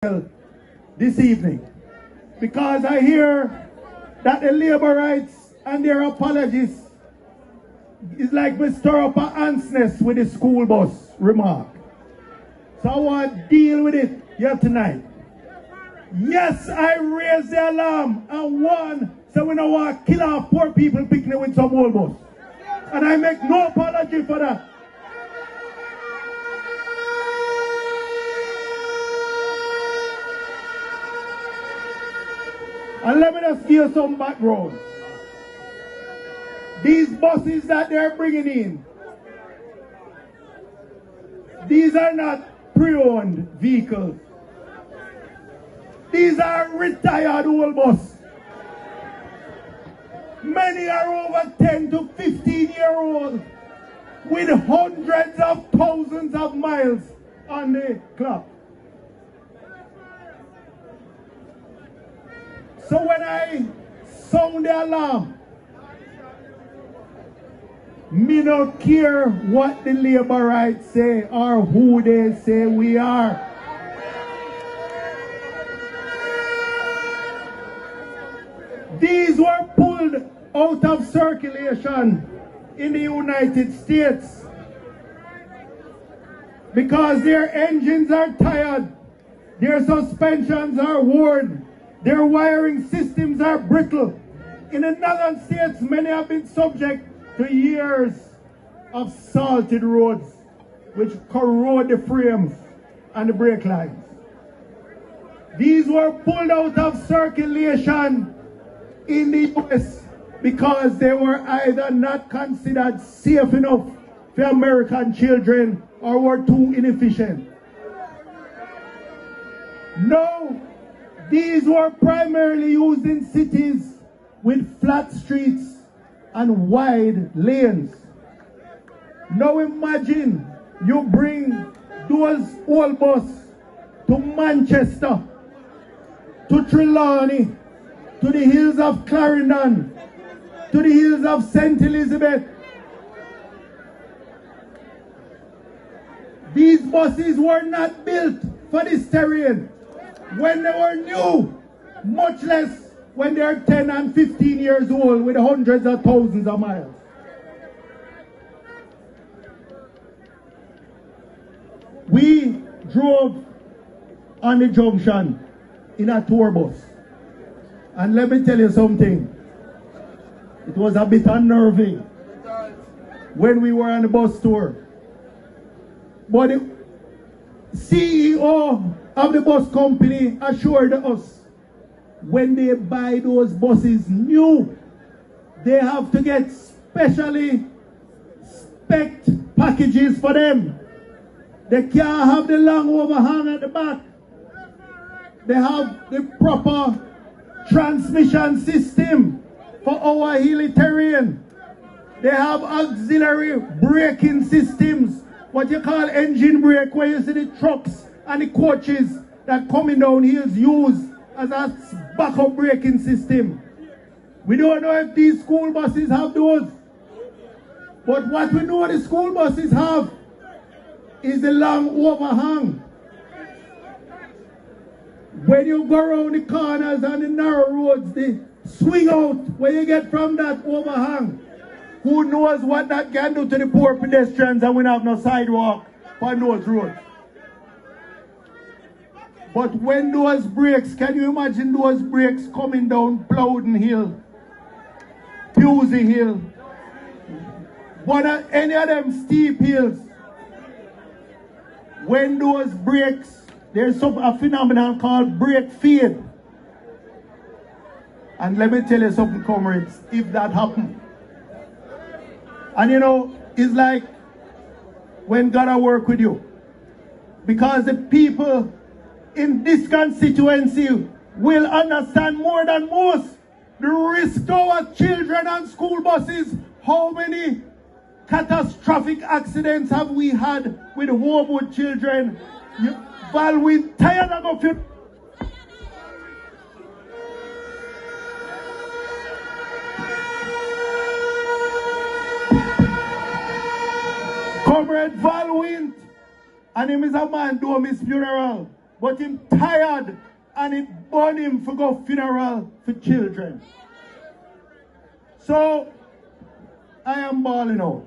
this evening, because I hear that the labor rights and their apologies is like we stir up an ant's nest with the school bus remark. So I want to deal with it here tonight. Yes, I raised the alarm and warned, so we don't want to kill our poor people picnic with some old bus. And I make no apology for that. And let me just give you some background. These buses that they're bringing in, these are not pre-owned vehicles. These are retired old buses. Many are over 10 to 15-year-olds with hundreds of thousands of miles on the clock. So when I sound the alarm, me don't care what the labor rights say or who they say we are. These were pulled out of circulation in the United States because their engines are tired, their suspensions are worn, their wiring systems are brittle. In the northern states, many have been subject to years of salted roads which corrode the frames and the brake lines. These were pulled out of circulation in the US because they were either not considered safe enough for American children or were too inefficient. No, these were primarily used in cities with flat streets and wide lanes. Now imagine you bring those old buses to Manchester, to Trelawney, to the hills of Clarendon, to the hills of St. Elizabeth. These buses were not built for this terrain when they were new, much less when they are 10 and 15 years old with hundreds of thousands of miles. We drove on the junction in a tour bus. And let me tell you something. It was a bit unnerving when we were on the bus tour. But the CEO of the bus company assured us when they buy those buses new, they have to get specially spec'd packages for them. They can't have the long overhang at the back. They have the proper transmission system for our hilly terrain. They have auxiliary braking systems, what you call engine brake, where you see the trucks and the coaches that coming down hills use as a backup braking system. We don't know if these school buses have those. But what we know the school buses have is the long overhang. When you go around the corners and the narrow roads, the swing out where you get from that overhang. Who knows what that can do to the poor pedestrians, and we don't have no sidewalk on those roads. But when those brakes, can you imagine those brakes coming down Plowden Hill, Pusey Hill, any of them steep hills? When those brakes, there's a phenomenon called brake fade. And let me tell you something, comrades, if that happened. And you know, it's like when God will work with you. Because the people in this constituency will understand more than most the risk to our children and school buses. How many catastrophic accidents have we had with Homewood children? Val, we tired of you. Comrade Val Wint, and him is a man doing his funeral. but him tired and it burn him for go funeral for children. So I am balling out.